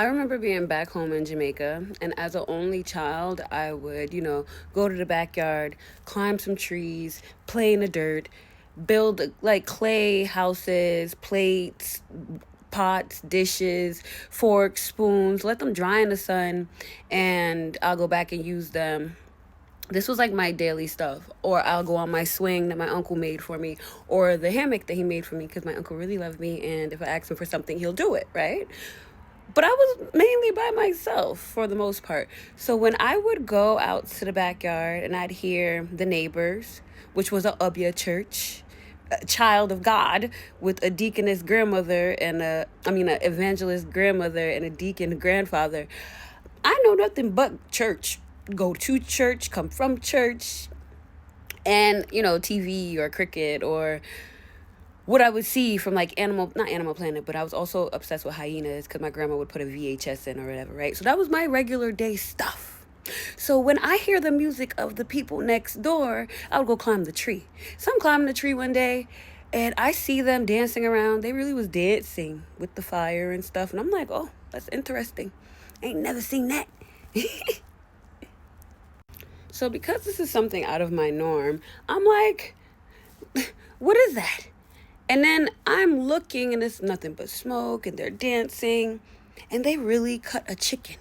I remember being back home in Jamaica, and as an only child, I would, go to the backyard, climb some trees, play in the dirt, build like clay houses, plates, pots, dishes, forks, spoons, let them dry in the sun, and I'll go back and use them. This was like my daily stuff. Or I'll go on my swing that my uncle made for me, or the hammock that he made for me because my uncle really loved me, and if I ask him for something, he'll do it, right? But I was mainly by myself for the most part. So when I would go out to the backyard and I'd hear the neighbors, which was a Ubya church, a child of God with a deaconess grandmother and an evangelist grandmother and a deacon grandfather. I know nothing but church. Go to church, come from church, and TV or cricket or what I would see from like not Animal Planet, but I was also obsessed with hyenas because my grandma would put a VHS in or whatever, right? So that was my regular day stuff. So when I hear the music of the people next door, I would go climb the tree. So I'm climbing the tree one day and I see them dancing around. They really was dancing with the fire and stuff. And I'm like, oh, that's interesting. Ain't never seen that. So because this is something out of my norm, I'm like, what is that? And then I'm looking and it's nothing but smoke and they're dancing and they really cut a chicken.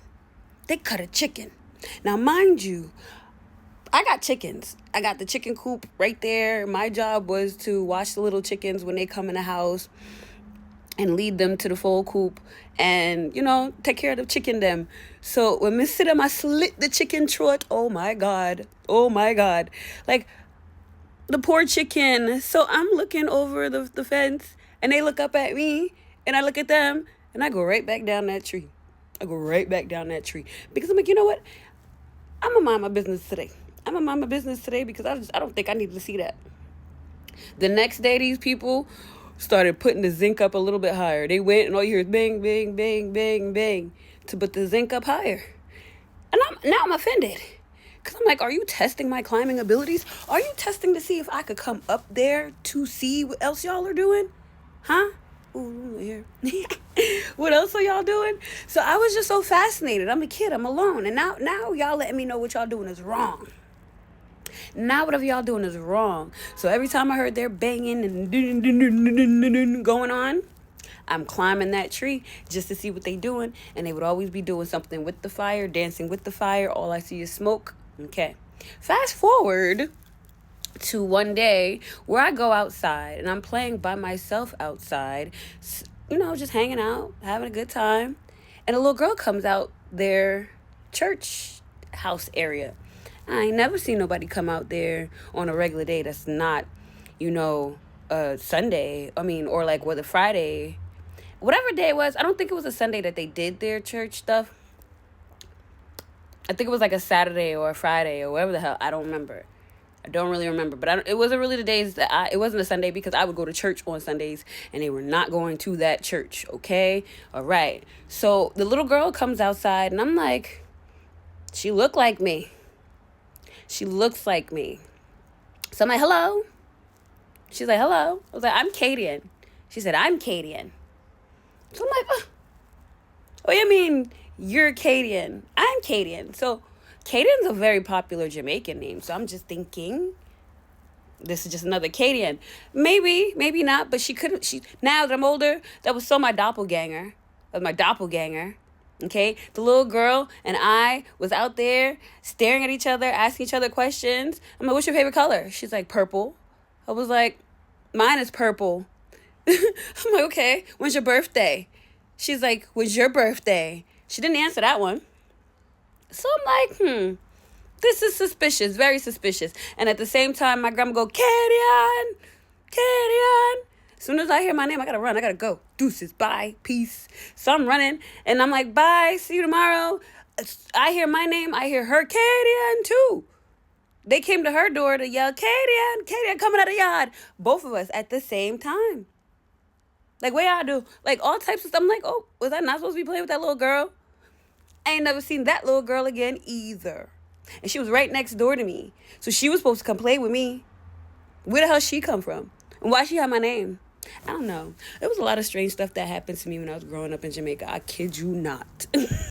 They cut a chicken. Now, mind you, I got chickens. I got the chicken coop right there. My job was to watch the little chickens when they come in the house and lead them to the full coop and, take care of the chicken them. So when Miss Sidem, I slit the chicken throat. Oh my God. Oh my God. Like, the poor chicken. So I'm looking over the fence and they look up at me and I look at them and I go right back down that tree. Because I'm like, you know what? I'm going to mind my business today because I don't think I need to see that. The next day, these people started putting the zinc up a little bit higher. They went and all you hear is bang, bang, bang, bang, bang to put the zinc up higher. And I'm offended. Because I'm like, are you testing my climbing abilities? Are you testing to see if I could come up there to see what else y'all are doing? Huh? Ooh, here. What else are y'all doing? So I was just so fascinated. I'm a kid. I'm alone. And now y'all letting me know what y'all doing is wrong. Now whatever y'all doing is wrong. So every time I heard their banging and going on, I'm climbing that tree just to see what they doing. And they would always be doing something with the fire, dancing with the fire. All I see is smoke. Okay. Fast forward to one day where I go outside and I'm playing by myself outside, just hanging out, having a good time. And a little girl comes out their church house area. I ain't never seen nobody come out there on a regular day that's not, Sunday. Or like whether Friday, whatever day it was. I don't think it was a Sunday that they did their church stuff. I think it was like a Saturday or a Friday or whatever the hell. I don't remember. I don't really remember. But it wasn't really the days that it wasn't a Sunday because I would go to church on Sundays and they were not going to that church. Okay? All right. So the little girl comes outside and I'm like, she looked like me. She looks like me. So I'm like, hello. She's like, hello. I was like, I'm Cadian. She said, I'm Cadian. So I'm like, oh, you mean you're Cadian? I'm Cadian. So Cadian's a very popular Jamaican name. So I'm just thinking this is just another Cadian. Maybe not. But now that I'm older, that was still my doppelganger. That was my doppelganger. Okay, the little girl and I was out there staring at each other, asking each other questions. I'm like, what's your favorite color? She's like, purple. I was like, mine is purple. I'm like, okay, when's your birthday? She's like, when's your birthday? She didn't answer that one. So I'm like, this is suspicious, very suspicious. And at the same time, my grandma go, Cadian. As soon as I hear my name, I gotta run. I gotta go. Deuces, bye, peace. So I'm running, and I'm like, bye, see you tomorrow. I hear my name. I hear her, Cadian, too. They came to her door to yell, Cadian, coming out of the yard. Both of us at the same time. Like, what y'all do? Like, all types of stuff. I'm like, oh, was I not supposed to be playing with that little girl? I ain't never seen that little girl again either. And she was right next door to me. So she was supposed to come play with me. Where the hell she come from? And why she have my name? I don't know. There was a lot of strange stuff that happened to me when I was growing up in Jamaica. I kid you not.